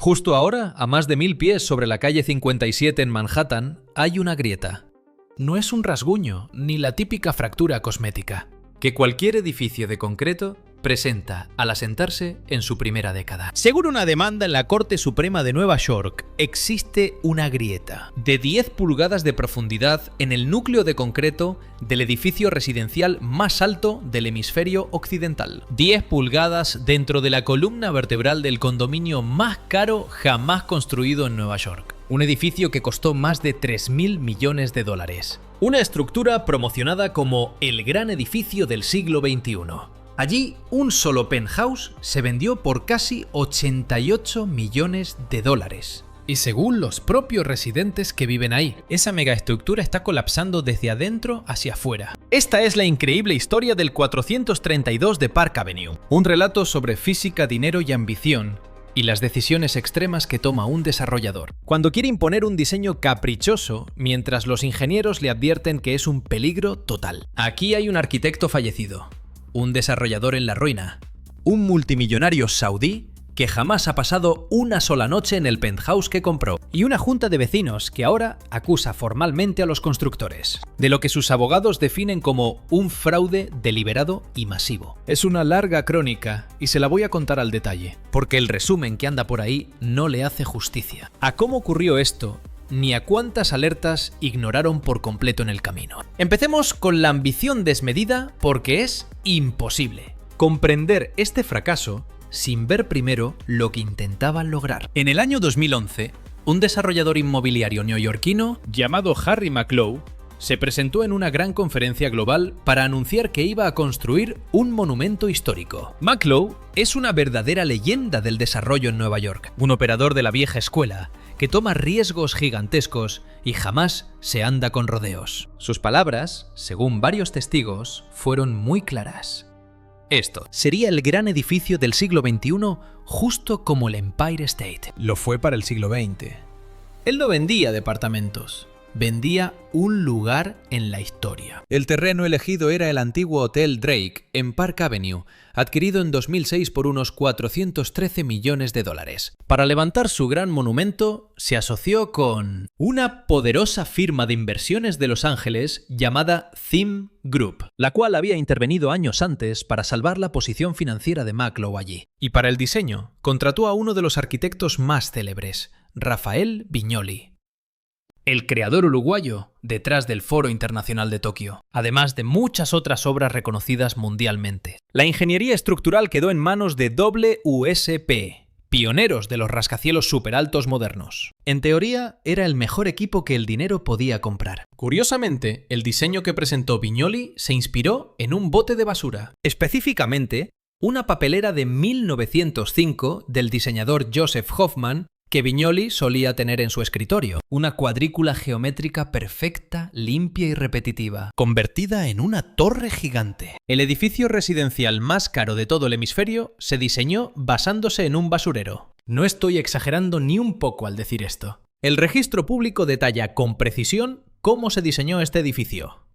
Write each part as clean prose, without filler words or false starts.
Justo ahora, a más de 1000 pies sobre la calle 57 en Manhattan, hay una grieta. No es un rasguño, ni la típica fractura cosmética, que cualquier edificio de concreto presenta al asentarse en su primera década. Según una demanda en la Corte Suprema de Nueva York, existe una grieta de 10 pulgadas de profundidad en el núcleo de concreto del edificio residencial más alto del hemisferio occidental. 10 pulgadas dentro de la columna vertebral del condominio más caro jamás construido en Nueva York. Un edificio que costó más de 3.000 millones de dólares. Una estructura promocionada como el gran edificio del siglo XXI. Allí, un solo penthouse se vendió por casi 88 millones de dólares. Y según los propios residentes que viven ahí, esa megaestructura está colapsando desde adentro hacia afuera. Esta es la increíble historia del 432 de Park Avenue. Un relato sobre física, dinero y ambición, y las decisiones extremas que toma un desarrollador cuando quiere imponer un diseño caprichoso mientras los ingenieros le advierten que es un peligro total. Aquí hay un arquitecto fallecido, un desarrollador en la ruina, un multimillonario saudí que jamás ha pasado una sola noche en el penthouse que compró, y una junta de vecinos que ahora acusa formalmente a los constructores de lo que sus abogados definen como un fraude deliberado y masivo. Es una larga crónica y se la voy a contar al detalle, porque el resumen que anda por ahí no le hace justicia a cómo ocurrió esto ni a cuántas alertas ignoraron por completo en el camino. Empecemos con la ambición desmedida, porque es imposible comprender este fracaso sin ver primero lo que intentaban lograr. En el año 2011, un desarrollador inmobiliario neoyorquino llamado Harry McLough se presentó en una gran conferencia global para anunciar que iba a construir un monumento histórico. McLough es una verdadera leyenda del desarrollo en Nueva York, un operador de la vieja escuela que toma riesgos gigantescos y jamás se anda con rodeos. Sus palabras, según varios testigos, fueron muy claras. Esto sería el gran edificio del siglo XXI, justo como el Empire State. Lo fue para el siglo XX. Él no vendía departamentos, vendía un lugar en la historia. El terreno elegido era el antiguo Hotel Drake en Park Avenue, adquirido en 2006 por unos 413 millones de dólares. Para levantar su gran monumento, se asoció con una poderosa firma de inversiones de Los Ángeles llamada Theme Group, la cual había intervenido años antes para salvar la posición financiera de McLough allí. Y para el diseño, contrató a uno de los arquitectos más célebres, Rafael Viñoly, el creador uruguayo detrás del Foro Internacional de Tokio, además de muchas otras obras reconocidas mundialmente. La ingeniería estructural quedó en manos de WSP, pioneros de los rascacielos superaltos modernos. En teoría, era el mejor equipo que el dinero podía comprar. Curiosamente, el diseño que presentó Viñoly se inspiró en un bote de basura, específicamente una papelera de 1905 del diseñador Joseph Hoffman, que Viñoly solía tener en su escritorio. Una cuadrícula geométrica perfecta, limpia y repetitiva, convertida en una torre gigante. El edificio residencial más caro de todo el hemisferio se diseñó basándose en un basurero. No estoy exagerando ni un poco al decir esto. El registro público detalla con precisión cómo se diseñó este edificio.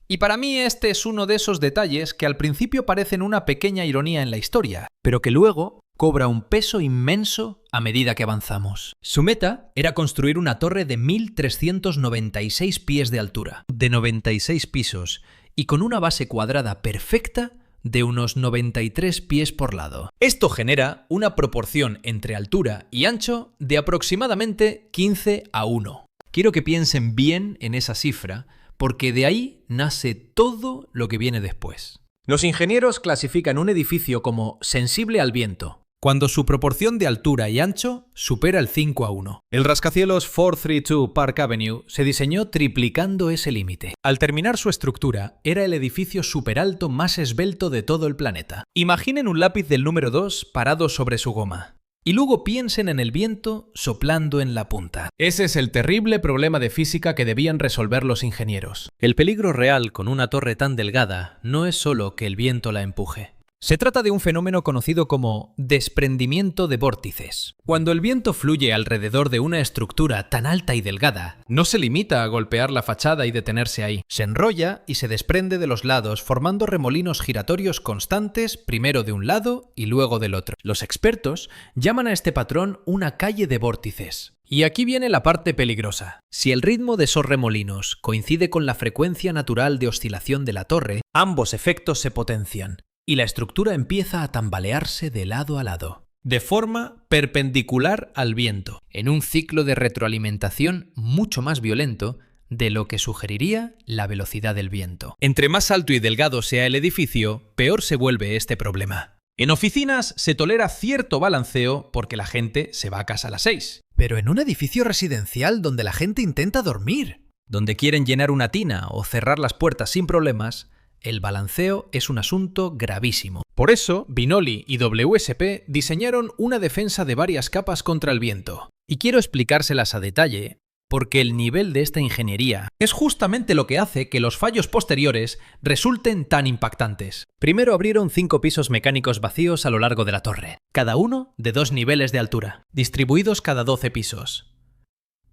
Y para mí este es uno de esos detalles que al principio parecen una pequeña ironía en la historia, pero que luego cobra un peso inmenso a medida que avanzamos. Su meta era construir una torre de 1.396 pies de altura, de 96 pisos, y con una base cuadrada perfecta de unos 93 pies por lado. Esto genera una proporción entre altura y ancho de aproximadamente 15:1. Quiero que piensen bien en esa cifra, porque de ahí nace todo lo que viene después. Los ingenieros clasifican un edificio como sensible al viento cuando su proporción de altura y ancho supera el 5:1. El rascacielos 432 Park Avenue se diseñó triplicando ese límite. Al terminar su estructura, era el edificio superalto más esbelto de todo el planeta. Imaginen un lápiz del número 2 parado sobre su goma. Y luego piensen en el viento soplando en la punta. Ese es el terrible problema de física que debían resolver los ingenieros. El peligro real con una torre tan delgada no es solo que el viento la empuje. Se trata de un fenómeno conocido como desprendimiento de vórtices. Cuando el viento fluye alrededor de una estructura tan alta y delgada, no se limita a golpear la fachada y detenerse ahí. Se enrolla y se desprende de los lados, formando remolinos giratorios constantes, primero de un lado y luego del otro. Los expertos llaman a este patrón una calle de vórtices. Y aquí viene la parte peligrosa. Si el ritmo de esos remolinos coincide con la frecuencia natural de oscilación de la torre, ambos efectos se potencian y la estructura empieza a tambalearse de lado a lado, de forma perpendicular al viento, en un ciclo de retroalimentación mucho más violento de lo que sugeriría la velocidad del viento. Entre más alto y delgado sea el edificio, peor se vuelve este problema. En oficinas se tolera cierto balanceo porque la gente se va a casa a las 6. Pero en un edificio residencial donde la gente intenta dormir, donde quieren llenar una tina o cerrar las puertas sin problemas, el balanceo es un asunto gravísimo. Por eso, Vinoli y WSP diseñaron una defensa de varias capas contra el viento. Y quiero explicárselas a detalle, porque el nivel de esta ingeniería es justamente lo que hace que los fallos posteriores resulten tan impactantes. Primero abrieron 5 pisos mecánicos vacíos a lo largo de la torre, cada uno de 2 niveles de altura, distribuidos cada 12 pisos.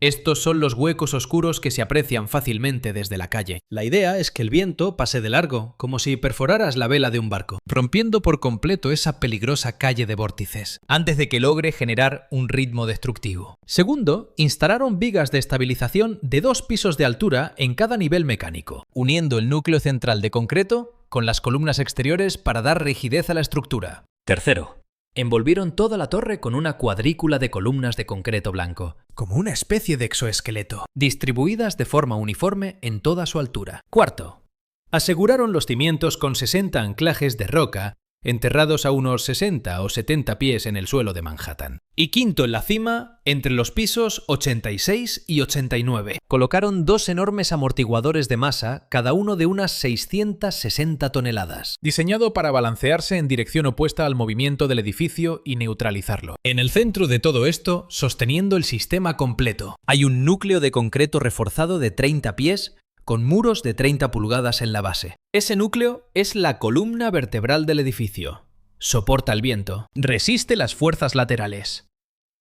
Estos son los huecos oscuros que se aprecian fácilmente desde la calle. La idea es que el viento pase de largo, como si perforaras la vela de un barco, rompiendo por completo esa peligrosa calle de vórtices, antes de que logre generar un ritmo destructivo. Segundo, instalaron vigas de estabilización de 2 pisos de altura en cada nivel mecánico, uniendo el núcleo central de concreto con las columnas exteriores para dar rigidez a la estructura. Tercero, envolvieron toda la torre con una cuadrícula de columnas de concreto blanco, como una especie de exoesqueleto, distribuidas de forma uniforme en toda su altura. Cuarto, aseguraron los cimientos con 60 anclajes de roca enterrados a unos 60 o 70 pies en el suelo de Manhattan. Y quinto en la cima, entre los pisos 86 y 89. Colocaron 2 enormes amortiguadores de masa, cada uno de unas 660 toneladas, diseñado para balancearse en dirección opuesta al movimiento del edificio y neutralizarlo. En el centro de todo esto, sosteniendo el sistema completo, hay un núcleo de concreto reforzado de 30 pies, con muros de 30 pulgadas en la base. Ese núcleo es la columna vertebral del edificio. Soporta el viento, resiste las fuerzas laterales.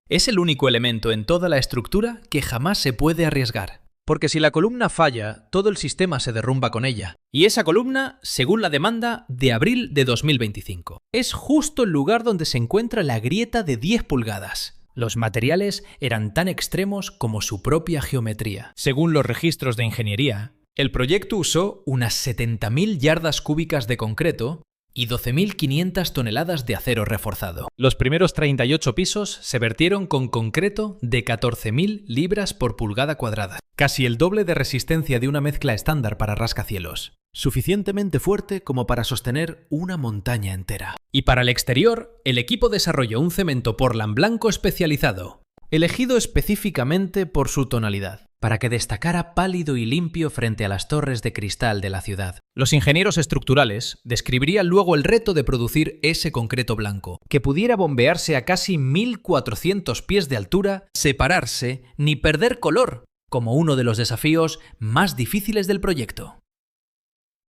Es el único elemento en toda la estructura que jamás se puede arriesgar, porque si la columna falla, todo el sistema se derrumba con ella. Y esa columna, según la demanda de abril de 2025, es justo el lugar donde se encuentra la grieta de 10 pulgadas. Los materiales eran tan extremos como su propia geometría. Según los registros de ingeniería, el proyecto usó unas 70.000 yardas cúbicas de concreto y 12.500 toneladas de acero reforzado. Los primeros 38 pisos se vertieron con concreto de 14.000 libras por pulgada cuadrada, casi el doble de resistencia de una mezcla estándar para rascacielos, suficientemente fuerte como para sostener una montaña entera. Y para el exterior, el equipo desarrolló un cemento Portland blanco especializado, elegido específicamente por su tonalidad, para que destacara pálido y limpio frente a las torres de cristal de la ciudad. Los ingenieros estructurales describirían luego el reto de producir ese concreto blanco, que pudiera bombearse a casi 1.400 pies de altura, separarse ni perder color, como uno de los desafíos más difíciles del proyecto.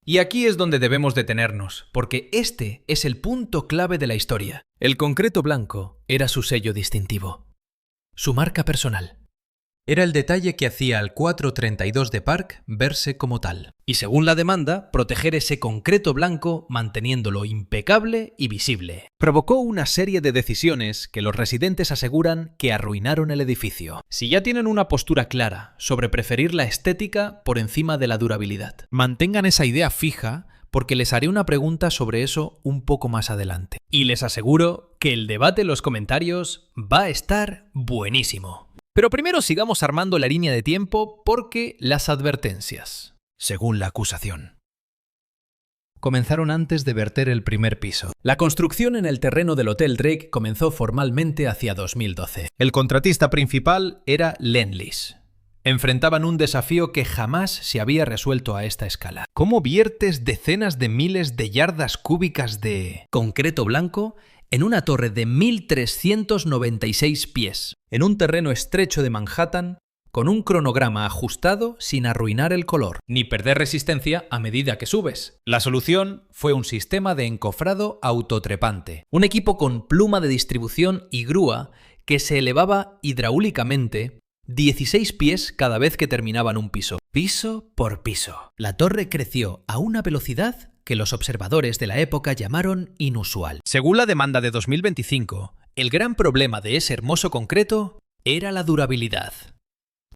Y aquí es donde debemos detenernos, porque este es el punto clave de la historia. El concreto blanco era su sello distintivo, su marca personal. Era el detalle que hacía al 432 de Park verse como tal. Y según la demanda, proteger ese concreto blanco manteniéndolo impecable y visible. Provocó una serie de decisiones que los residentes aseguran que arruinaron el edificio. Si ya tienen una postura clara sobre preferir la estética por encima de la durabilidad, mantengan esa idea fija porque les haré una pregunta sobre eso un poco más adelante. Y les aseguro que el debate en los comentarios va a estar buenísimo. Pero primero sigamos armando la línea de tiempo porque las advertencias, según la acusación, comenzaron antes de verter el primer piso. La construcción en el terreno del Hotel Drake comenzó formalmente hacia 2012. El contratista principal era Lendlease. Enfrentaban un desafío que jamás se había resuelto a esta escala. ¿Cómo viertes decenas de miles de yardas cúbicas de concreto blanco en una torre de 1.396 pies, en un terreno estrecho de Manhattan, con un cronograma ajustado sin arruinar el color, ni perder resistencia a medida que subes. La solución fue un sistema de encofrado autotrepante, un equipo con pluma de distribución y grúa que se elevaba hidráulicamente 16 pies cada vez que terminaban un piso, piso por piso. La torre creció a una velocidad que los observadores de la época llamaron inusual. Según la demanda de 2025, el gran problema de ese hermoso concreto era la durabilidad.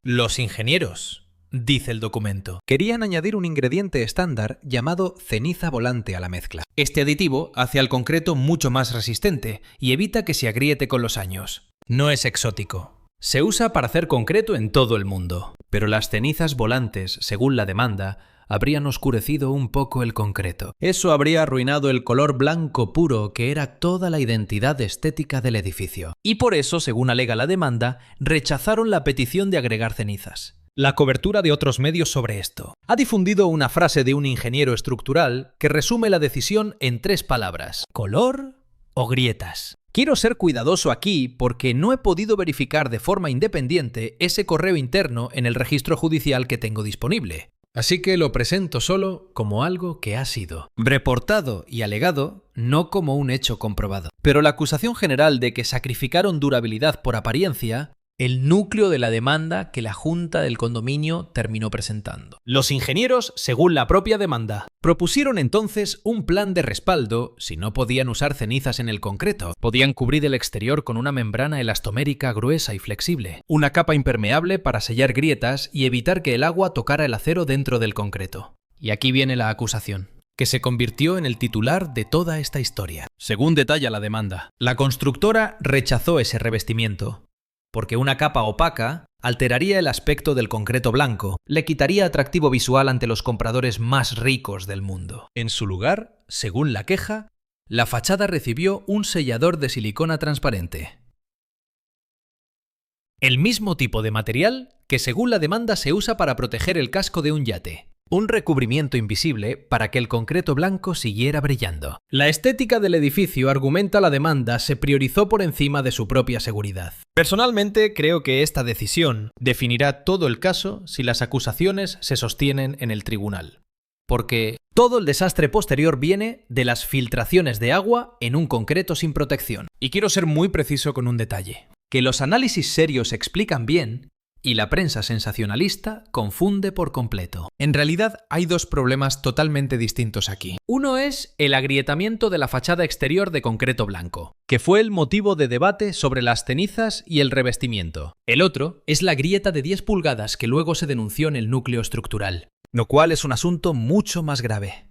Los ingenieros, dice el documento, querían añadir un ingrediente estándar llamado ceniza volante a la mezcla. Este aditivo hace al concreto mucho más resistente y evita que se agriete con los años. No es exótico. Se usa para hacer concreto en todo el mundo, pero las cenizas volantes, según la demanda, habrían oscurecido un poco el concreto. Eso habría arruinado el color blanco puro que era toda la identidad estética del edificio. Y por eso, según alega la demanda, rechazaron la petición de agregar cenizas. La cobertura de otros medios sobre esto ha difundido una frase de un ingeniero estructural que resume la decisión en 3 palabras: color o grietas. Quiero ser cuidadoso aquí porque no he podido verificar de forma independiente ese correo interno en el registro judicial que tengo disponible. Así que lo presento solo como algo que ha sido reportado y alegado, no como un hecho comprobado. Pero la acusación general de que sacrificaron durabilidad por apariencia, el núcleo de la demanda que la Junta del Condominio terminó presentando. Los ingenieros, según la propia demanda, propusieron entonces un plan de respaldo si no podían usar cenizas en el concreto. Podían cubrir el exterior con una membrana elastomérica gruesa y flexible, una capa impermeable para sellar grietas y evitar que el agua tocara el acero dentro del concreto. Y aquí viene la acusación, que se convirtió en el titular de toda esta historia. Según detalla la demanda, la constructora rechazó ese revestimiento porque una capa opaca alteraría el aspecto del concreto blanco, le quitaría atractivo visual ante los compradores más ricos del mundo. En su lugar, según la queja, la fachada recibió un sellador de silicona transparente. El mismo tipo de material que según la demanda se usa para proteger el casco de un yate. Un recubrimiento invisible para que el concreto blanco siguiera brillando. La estética del edificio, argumenta la demanda, se priorizó por encima de su propia seguridad. Personalmente, creo que esta decisión definirá todo el caso si las acusaciones se sostienen en el tribunal. Porque todo el desastre posterior viene de las filtraciones de agua en un concreto sin protección. Y quiero ser muy preciso con un detalle. Que los análisis serios explican bien y la prensa sensacionalista confunde por completo. En realidad hay 2 problemas totalmente distintos aquí. Uno es el agrietamiento de la fachada exterior de concreto blanco, que fue el motivo de debate sobre las cenizas y el revestimiento. El otro es la grieta de 10 pulgadas que luego se denunció en el núcleo estructural, lo cual es un asunto mucho más grave.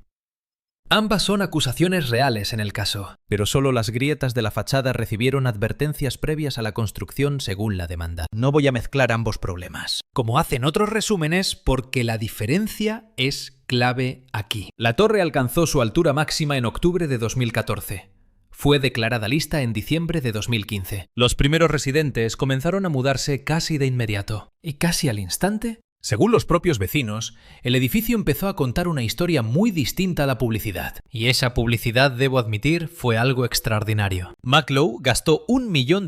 Ambas son acusaciones reales en el caso, pero solo las grietas de la fachada recibieron advertencias previas a la construcción según la demanda. No voy a mezclar ambos problemas, como hacen otros resúmenes, porque la diferencia es clave aquí. La torre alcanzó su altura máxima en octubre de 2014. Fue declarada lista en diciembre de 2015. Los primeros residentes comenzaron a mudarse casi de inmediato. Y casi al instante, según los propios vecinos, el edificio empezó a contar una historia muy distinta a la publicidad. Y esa publicidad, debo admitir, fue algo extraordinario. Macklowe gastó $1 millón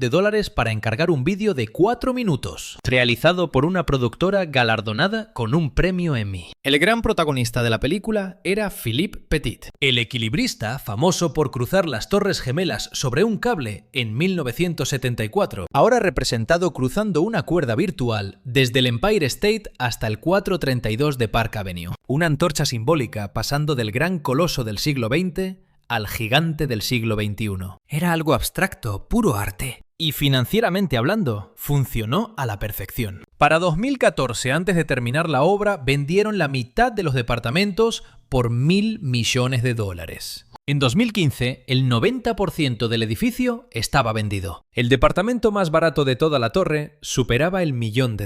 para encargar un vídeo de 4 minutos, realizado por una productora galardonada con un premio Emmy. El gran protagonista de la película era Philippe Petit, el equilibrista famoso por cruzar las Torres Gemelas sobre un cable en 1974, ahora representado cruzando una cuerda virtual desde el Empire State hasta el 432 de Park Avenue. Una antorcha simbólica pasando del gran coloso del siglo XX al gigante del siglo XXI. Era algo abstracto, puro arte. Y financieramente hablando, funcionó a la perfección. Para 2014, antes de terminar la obra, vendieron la mitad de los departamentos por $1.000 millones. En 2015, el 90% del edificio estaba vendido. El departamento más barato de toda la torre superaba el $1 millón.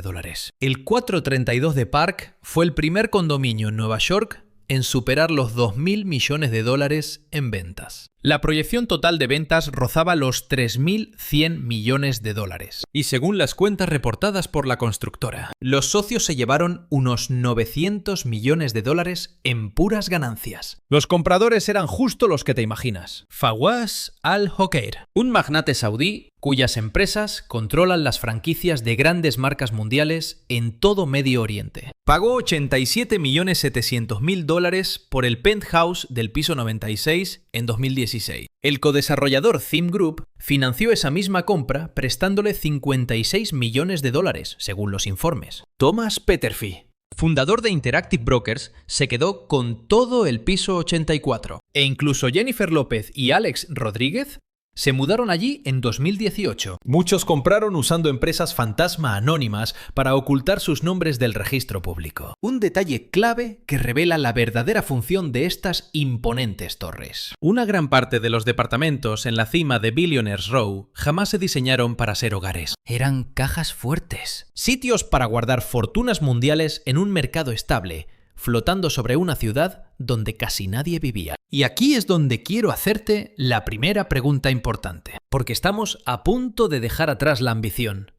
El 432 de Park fue el primer condominio en Nueva York en superar los $2.000 millones en ventas. La proyección total de ventas rozaba los 3.100 millones de dólares. Y según las cuentas reportadas por la constructora, los socios se llevaron unos 900 millones de dólares en puras ganancias. Los compradores eran justo los que te imaginas. Fawaz Al-Hokeir, un magnate saudí cuyas empresas controlan las franquicias de grandes marcas mundiales en todo Medio Oriente. Pagó 87.700.000 dólares por el penthouse del piso 96 en 2016. El codesarrollador Theme Group financió esa misma compra prestándole 56 millones de dólares, según los informes. Thomas Peterffy, fundador de Interactive Brokers, se quedó con todo el piso 84. E incluso Jennifer López y Alex Rodríguez se mudaron allí en 2018. Muchos compraron usando empresas fantasma anónimas para ocultar sus nombres del registro público. Un detalle clave que revela la verdadera función de estas imponentes torres. Una gran parte de los departamentos en la cima de Billionaires Row jamás se diseñaron para ser hogares. Eran cajas fuertes. Sitios para guardar fortunas mundiales en un mercado estable, flotando sobre una ciudad donde casi nadie vivía. Y aquí es donde quiero hacerte la primera pregunta importante, porque estamos a punto de dejar atrás la ambición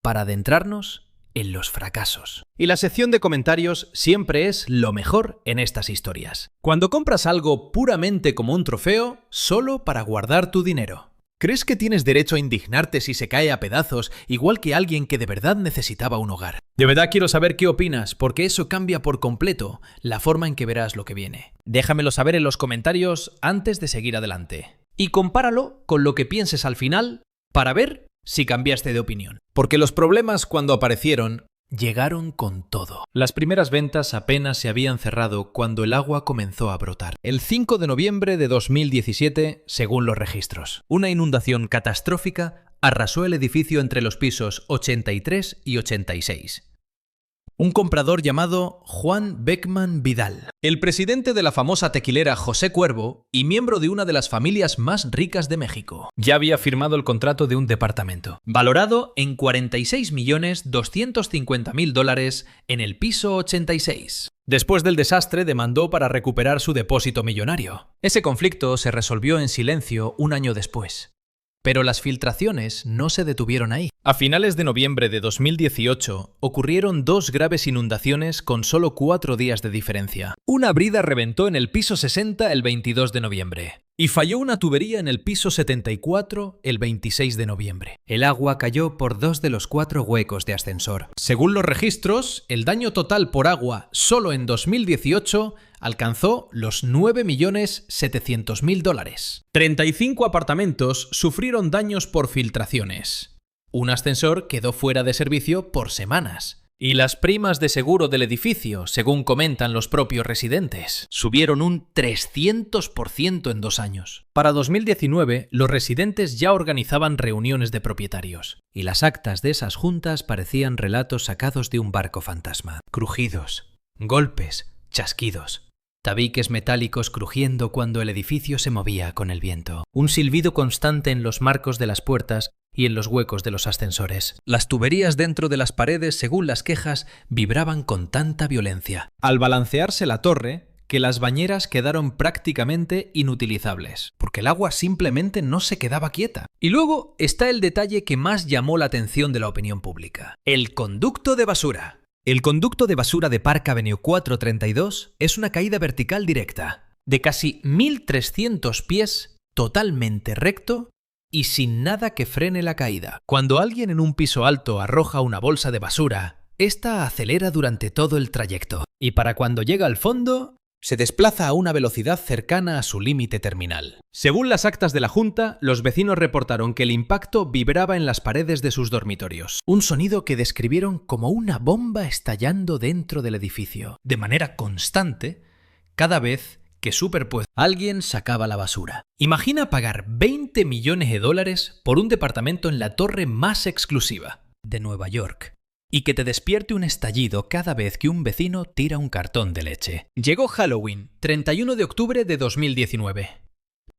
para adentrarnos en los fracasos. Y la sección de comentarios siempre es lo mejor en estas historias. Cuando compras algo puramente como un trofeo, solo para guardar tu dinero, ¿crees que tienes derecho a indignarte si se cae a pedazos, igual que alguien que de verdad necesitaba un hogar? De verdad quiero saber qué opinas, porque eso cambia por completo la forma en que verás lo que viene. Déjamelo saber en los comentarios antes de seguir adelante. Y compáralo con lo que pienses al final para ver si cambiaste de opinión. Porque los problemas, cuando aparecieron, llegaron con todo. Las primeras ventas apenas se habían cerrado cuando el agua comenzó a brotar. El 5 de noviembre de 2017, según los registros. Una inundación catastrófica arrasó el edificio entre los pisos 83 y 86. Un comprador llamado Juan Beckman Vidal, el presidente de la famosa tequilera José Cuervo y miembro de una de las familias más ricas de México, ya había firmado el contrato de un departamento, valorado en 46.250.000 dólares en el piso 86. Después del desastre, demandó para recuperar su depósito millonario. Ese conflicto se resolvió en silencio un año después. Pero las filtraciones no se detuvieron ahí. A finales de noviembre de 2018 ocurrieron dos graves inundaciones con solo 4 días de diferencia. Una brida reventó en el piso 60 el 22 de noviembre y falló una tubería en el piso 74 el 26 de noviembre. El agua cayó por 2 de los 4 huecos de ascensor. Según los registros, el daño total por agua solo en 2018 alcanzó los 9.700.000 dólares. 35 apartamentos sufrieron daños por filtraciones. Un ascensor quedó fuera de servicio por semanas. Y las primas de seguro del edificio, según comentan los propios residentes, subieron un 300% en 2 años. Para 2019, los residentes ya organizaban reuniones de propietarios. Y las actas de esas juntas parecían relatos sacados de un barco fantasma. Crujidos, golpes, chasquidos. Tabiques metálicos crujiendo cuando el edificio se movía con el viento. Un silbido constante en los marcos de las puertas y en los huecos de los ascensores. Las tuberías dentro de las paredes, según las quejas, vibraban con tanta violencia. Al balancearse la torre, que las bañeras quedaron prácticamente inutilizables, porque el agua simplemente no se quedaba quieta. Y luego está el detalle que más llamó la atención de la opinión pública: el conducto de basura. El conducto de basura de Park Avenue 432 es una caída vertical directa, de casi 1.300 pies, totalmente recto y sin nada que frene la caída. Cuando alguien en un piso alto arroja una bolsa de basura, esta acelera durante todo el trayecto, y para cuando llega al fondo, se desplaza a una velocidad cercana a su límite terminal. Según las actas de la Junta, los vecinos reportaron que el impacto vibraba en las paredes de sus dormitorios. Un sonido que describieron como una bomba estallando dentro del edificio, de manera constante, cada vez que alguien sacaba la basura. Imagina pagar 20 millones de dólares por un departamento en la torre más exclusiva de Nueva York y que te despierte un estallido cada vez que un vecino tira un cartón de leche. Llegó Halloween, 31 de octubre de 2019.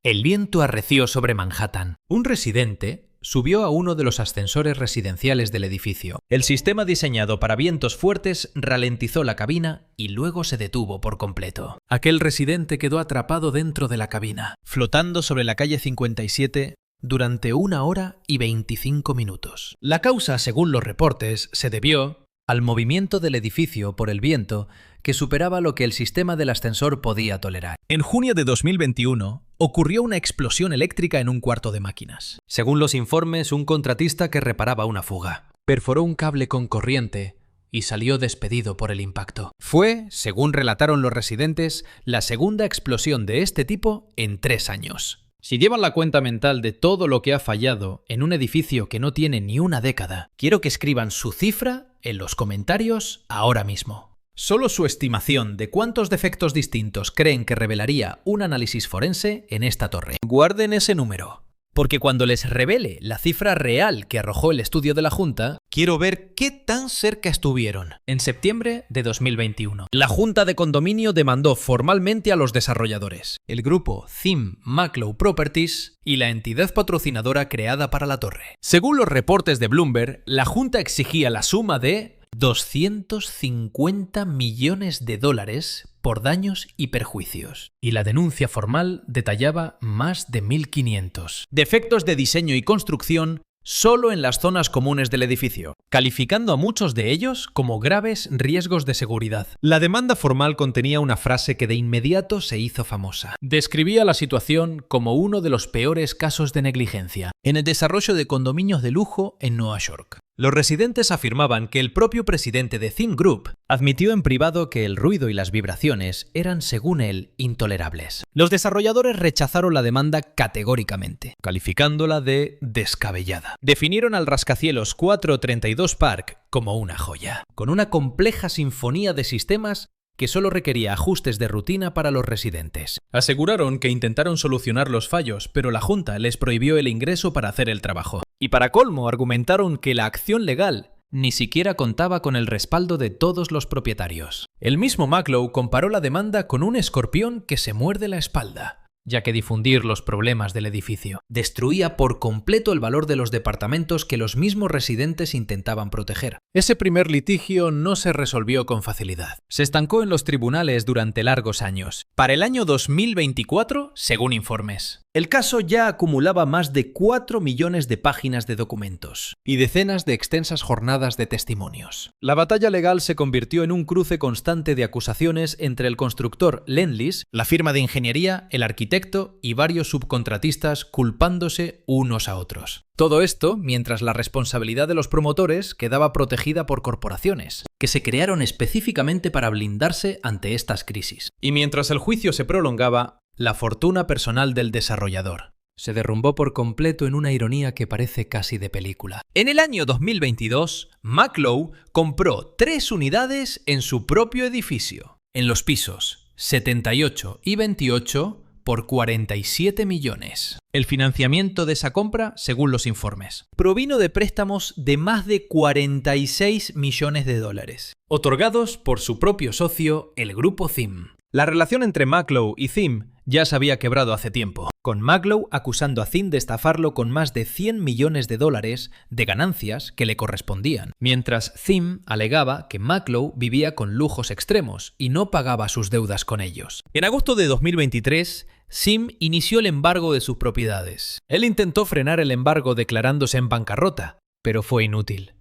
El viento arreció sobre Manhattan. Un residente subió a uno de los ascensores residenciales del edificio. El sistema diseñado para vientos fuertes ralentizó la cabina y luego se detuvo por completo. Aquel residente quedó atrapado dentro de la cabina, flotando sobre la calle 57 durante 1 hora y 25 minutos. La causa, según los reportes, se debió al movimiento del edificio por el viento que superaba lo que el sistema del ascensor podía tolerar. En junio de 2021 ocurrió una explosión eléctrica en un cuarto de máquinas. Según los informes, un contratista que reparaba una fuga perforó un cable con corriente y salió despedido por el impacto. Fue, según relataron los residentes, la segunda explosión de este tipo en 3 años. Si llevan la cuenta mental de todo lo que ha fallado en un edificio que no tiene ni una década, quiero que escriban su cifra en los comentarios ahora mismo. Solo su estimación de cuántos defectos distintos creen que revelaría un análisis forense en esta torre. Guarden ese número, porque cuando les revele la cifra real que arrojó el estudio de la Junta, quiero ver qué tan cerca estuvieron. En septiembre de 2021, la Junta de Condominio demandó formalmente a los desarrolladores, el grupo Thiem Maklow Properties y la entidad patrocinadora creada para la torre. Según los reportes de Bloomberg, la Junta exigía la suma de 250 millones de dólares por daños y perjuicios. Y la denuncia formal detallaba más de 1.500 defectos de diseño y construcción solo en las zonas comunes del edificio, calificando a muchos de ellos como graves riesgos de seguridad. La demanda formal contenía una frase que de inmediato se hizo famosa. Describía la situación como uno de los peores casos de negligencia en el desarrollo de condominios de lujo en Nueva York. Los residentes afirmaban que el propio presidente de Thiem Group admitió en privado que el ruido y las vibraciones eran, según él, intolerables. Los desarrolladores rechazaron la demanda categóricamente, calificándola de descabellada. Definieron al rascacielos 432 Park como una joya, con una compleja sinfonía de sistemas que solo requería ajustes de rutina para los residentes. Aseguraron que intentaron solucionar los fallos, pero la Junta les prohibió el ingreso para hacer el trabajo. Y para colmo, argumentaron que la acción legal ni siquiera contaba con el respaldo de todos los propietarios. El mismo Maklow comparó la demanda con un escorpión que se muerde la espalda, ya que difundir los problemas del edificio destruía por completo el valor de los departamentos que los mismos residentes intentaban proteger. Ese primer litigio no se resolvió con facilidad. Se estancó en los tribunales durante largos años. Para el año 2024, según informes, el caso ya acumulaba más de 4 millones de páginas de documentos y decenas de extensas jornadas de testimonios. La batalla legal se convirtió en un cruce constante de acusaciones entre el constructor Lendlease, la firma de ingeniería, el arquitecto y varios subcontratistas culpándose unos a otros. Todo esto mientras la responsabilidad de los promotores quedaba protegida por corporaciones, que se crearon específicamente para blindarse ante estas crisis. Y mientras el juicio se prolongaba, la fortuna personal del desarrollador se derrumbó por completo en una ironía que parece casi de película. En el año 2022, Maklow compró 3 unidades en su propio edificio, en los pisos 78 y 28, por 47 millones. El financiamiento de esa compra, según los informes, provino de préstamos de más de 46 millones de dólares, otorgados por su propio socio, el grupo Thiem. La relación entre Maklow y Thiem ya se había quebrado hace tiempo, con Maklow acusando a Thiem de estafarlo con más de 100 millones de dólares de ganancias que le correspondían, mientras Thiem alegaba que Maklow vivía con lujos extremos y no pagaba sus deudas con ellos. En agosto de 2023, Thiem inició el embargo de sus propiedades. Él intentó frenar el embargo declarándose en bancarrota, pero fue inútil.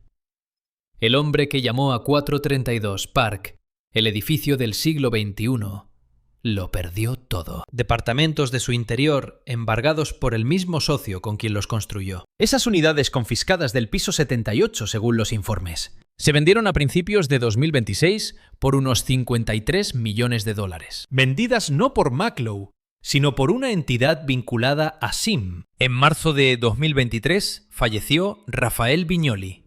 El hombre que llamó a 432 Park el edificio del siglo XXI lo perdió todo. Departamentos de su interior embargados por el mismo socio con quien los construyó. Esas unidades confiscadas del piso 78, según los informes, se vendieron a principios de 2026 por unos 53 millones de dólares. Vendidas no por Maklow, sino por una entidad vinculada a Thiem. En marzo de 2023 falleció Rafael Viñoly.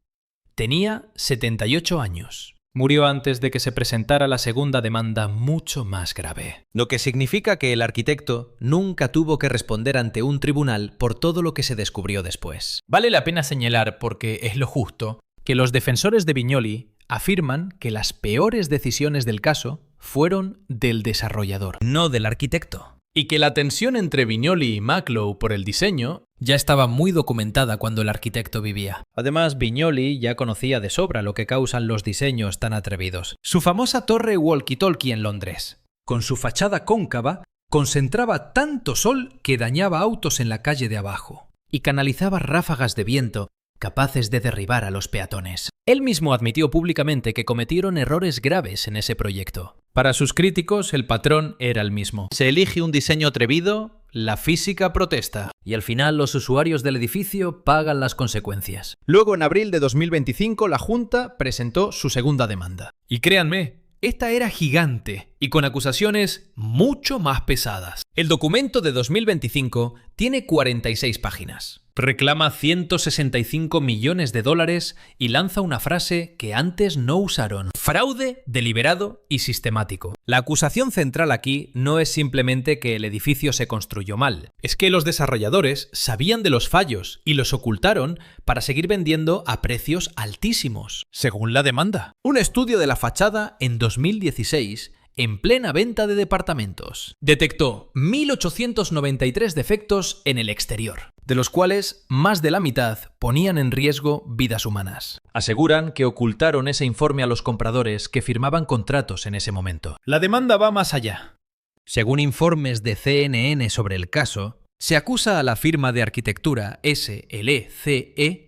Tenía 78 años. Murió antes de que se presentara la segunda demanda mucho más grave. Lo que significa que el arquitecto nunca tuvo que responder ante un tribunal por todo lo que se descubrió después. Vale la pena señalar, porque es lo justo, que los defensores de Viñoly afirman que las peores decisiones del caso fueron del desarrollador, no del arquitecto. y que la tensión entre Viñoly y Maklow por el diseño ya estaba muy documentada cuando el arquitecto vivía. Además, Viñoly ya conocía de sobra lo que causan los diseños tan atrevidos. Su famosa torre walkie-talkie en Londres, con su fachada cóncava, concentraba tanto sol que dañaba autos en la calle de abajo y canalizaba ráfagas de viento capaces de derribar a los peatones. Él mismo admitió públicamente que cometieron errores graves en ese proyecto. Para sus críticos, el patrón era el mismo. Se elige un diseño atrevido, la física protesta, y al final los usuarios del edificio pagan las consecuencias. Luego, en abril de 2025, la Junta presentó su segunda demanda. Y créanme, esta era gigante y con acusaciones mucho más pesadas. El documento de 2025 tiene 46 páginas. Reclama 165 millones de dólares y lanza una frase que antes no usaron: fraude deliberado y sistemático. La acusación central aquí no es simplemente que el edificio se construyó mal, es que los desarrolladores sabían de los fallos y los ocultaron para seguir vendiendo a precios altísimos, según la demanda. Un estudio de la fachada en 2016, en plena venta de departamentos, detectó 1.893 defectos en el exterior, de los cuales más de la mitad ponían en riesgo vidas humanas. Aseguran que ocultaron ese informe a los compradores que firmaban contratos en ese momento. La demanda va más allá. Según informes de CNN sobre el caso, se acusa a la firma de arquitectura SLCE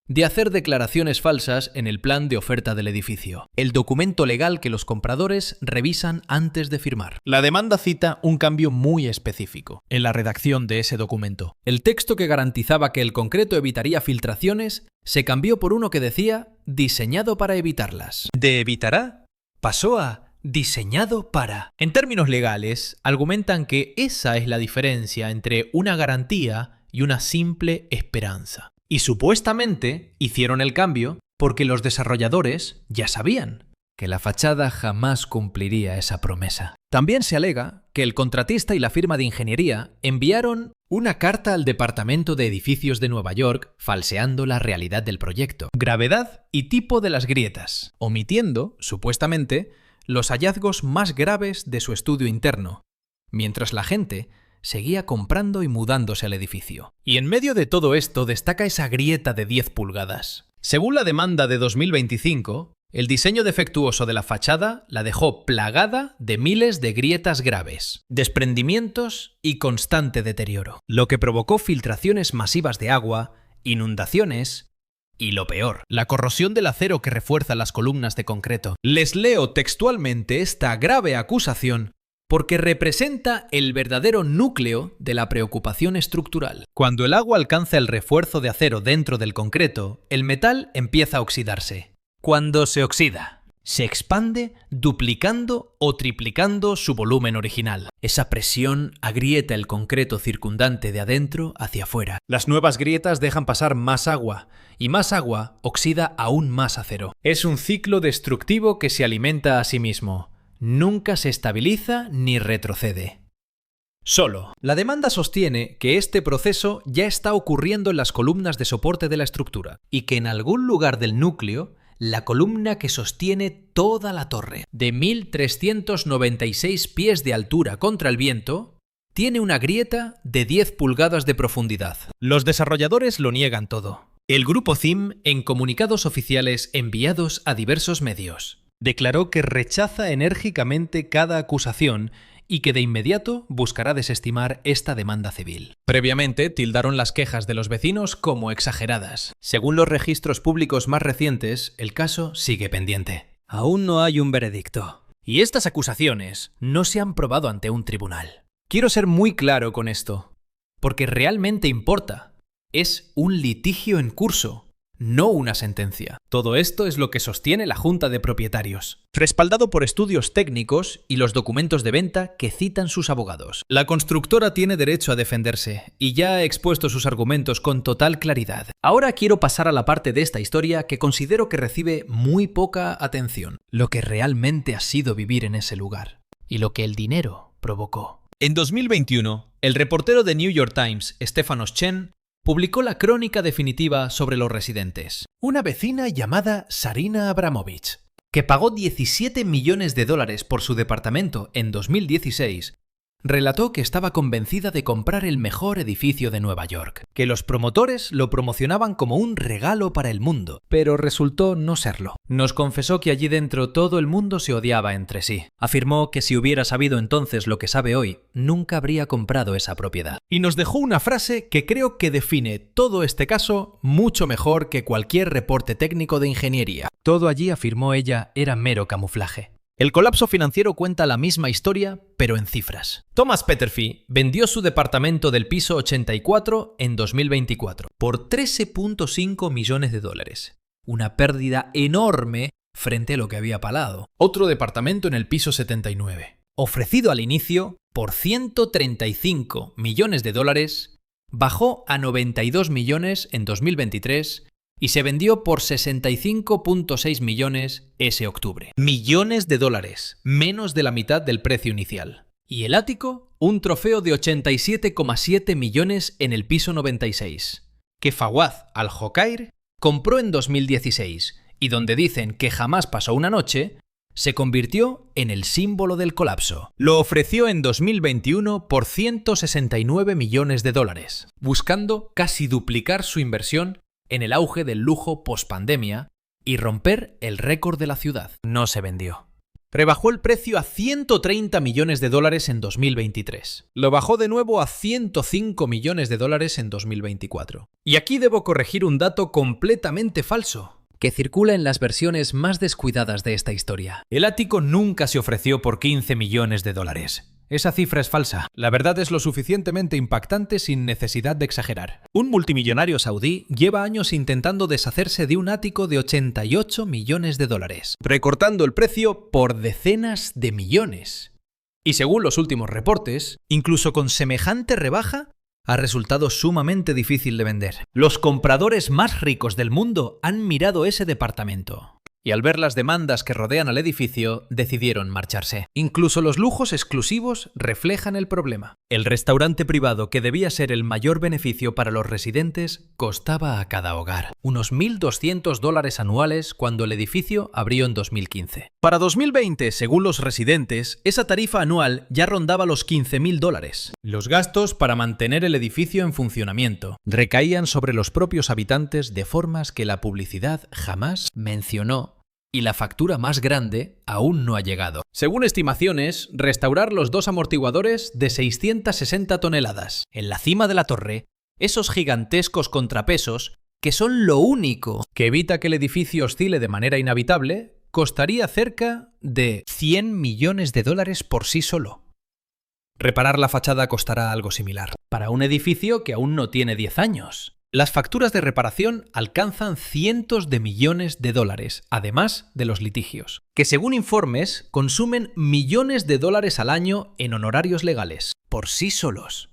de hacer declaraciones falsas en el plan de oferta del edificio, el documento legal que los compradores revisan antes de firmar. La demanda cita un cambio muy específico en la redacción de ese documento. El texto que garantizaba que el concreto evitaría filtraciones se cambió por uno que decía diseñado para evitarlas. De evitará pasó a diseñado para. En términos legales, argumentan que esa es la diferencia entre una garantía y una simple esperanza. Y supuestamente hicieron el cambio porque los desarrolladores ya sabían que la fachada jamás cumpliría esa promesa. También se alega que el contratista y la firma de ingeniería enviaron una carta al Departamento de Edificios de Nueva York falseando la realidad del proyecto, gravedad y tipo de las grietas, omitiendo, supuestamente, los hallazgos más graves de su estudio interno, mientras la gente seguía comprando y mudándose al edificio. Y en medio de todo esto destaca esa grieta de 10 pulgadas. Según la demanda de 2025, el diseño defectuoso de la fachada la dejó plagada de miles de grietas graves, desprendimientos y constante deterioro, lo que provocó filtraciones masivas de agua, inundaciones y, lo peor, la corrosión del acero que refuerza las columnas de concreto. Les leo textualmente esta grave acusación porque representa el verdadero núcleo de la preocupación estructural. Cuando el agua alcanza el refuerzo de acero dentro del concreto, el metal empieza a oxidarse. Cuando se oxida, se expande duplicando o triplicando su volumen original. Esa presión agrieta el concreto circundante de adentro hacia afuera. Las nuevas grietas dejan pasar más agua, y más agua oxida aún más acero. Es un ciclo destructivo que se alimenta a sí mismo. Nunca se estabiliza ni retrocede. Solo. La demanda sostiene que este proceso ya está ocurriendo en las columnas de soporte de la estructura y que en algún lugar del núcleo, la columna que sostiene toda la torre, de 1.396 pies de altura contra el viento, tiene una grieta de 10 pulgadas de profundidad. Los desarrolladores lo niegan todo. El grupo CIM, en comunicados oficiales enviados a diversos medios, declaró que rechaza enérgicamente cada acusación y que de inmediato buscará desestimar esta demanda civil. Previamente tildaron las quejas de los vecinos como exageradas. Según los registros públicos más recientes, el caso sigue pendiente. Aún no hay un veredicto. Y estas acusaciones no se han probado ante un tribunal. Quiero ser muy claro con esto, porque realmente importa. Es un litigio en curso, no una sentencia. Todo esto es lo que sostiene la Junta de Propietarios, respaldado por estudios técnicos y los documentos de venta que citan sus abogados. La constructora tiene derecho a defenderse y ya ha expuesto sus argumentos con total claridad. Ahora quiero pasar a la parte de esta historia que considero que recibe muy poca atención, lo que realmente ha sido vivir en ese lugar y lo que el dinero provocó. En 2021, el reportero de New York Times, Stephanos Chen, publicó la crónica definitiva sobre los residentes. Una vecina llamada Sarina Abramovich, que pagó $17 millones por su departamento en 2016, relató que estaba convencida de comprar el mejor edificio de Nueva York, que los promotores lo promocionaban como un regalo para el mundo, pero resultó no serlo. Nos confesó que allí dentro todo el mundo se odiaba entre sí. Afirmó que si hubiera sabido entonces lo que sabe hoy, nunca habría comprado esa propiedad. Y nos dejó una frase que creo que define todo este caso mucho mejor que cualquier reporte técnico de ingeniería. Todo allí, afirmó ella, era mero camuflaje. El colapso financiero cuenta la misma historia, pero en cifras. Thomas Peterffy vendió su departamento del piso 84 en 2024 por $13.5 millones. Una pérdida enorme frente a lo que había pagado. Otro departamento en el piso 79, ofrecido al inicio por $135 millones, bajó a 92 millones en 2023 y se vendió por 65.6 millones ese octubre. Millones de dólares, menos de la mitad del precio inicial. Y el ático, un trofeo de 87,7 millones en el piso 96, que Fawad Al-Hokair compró en 2016 y donde dicen que jamás pasó una noche, se convirtió en el símbolo del colapso. Lo ofreció en 2021 por 169 millones de dólares, buscando casi duplicar su inversión en el auge del lujo post-pandemia y romper el récord de la ciudad. No se vendió. Rebajó el precio a 130 millones de dólares en 2023. Lo bajó de nuevo a 105 millones de dólares en 2024. Y aquí debo corregir un dato completamente falso, que circula en las versiones más descuidadas de esta historia. El ático nunca se ofreció por 15 millones de dólares. Esa cifra es falsa. La verdad es lo suficientemente impactante sin necesidad de exagerar. Un multimillonario saudí lleva años intentando deshacerse de un ático de 88 millones de dólares, recortando el precio por decenas de millones. Y según los últimos reportes, incluso con semejante rebaja, ha resultado sumamente difícil de vender. Los compradores más ricos del mundo han mirado ese departamento y al ver las demandas que rodean al edificio, decidieron marcharse. Incluso los lujos exclusivos reflejan el problema. El restaurante privado, que debía ser el mayor beneficio para los residentes, costaba a cada hogar unos $1.200 anuales cuando el edificio abrió en 2015. Para 2020, según los residentes, esa tarifa anual ya rondaba los $15.000. Los gastos para mantener el edificio en funcionamiento recaían sobre los propios habitantes de formas que la publicidad jamás mencionó. Y la factura más grande aún no ha llegado. Según estimaciones, restaurar los dos amortiguadores de 660 toneladas en la cima de la torre, esos gigantescos contrapesos, que son lo único que evita que el edificio oscile de manera inhabitable, costaría cerca de 100 millones de dólares por sí solo. Reparar la fachada costará algo similar, para un edificio que aún no tiene 10 años. Las facturas de reparación alcanzan cientos de millones de dólares, además de los litigios, que según informes consumen millones de dólares al año en honorarios legales, por sí solos.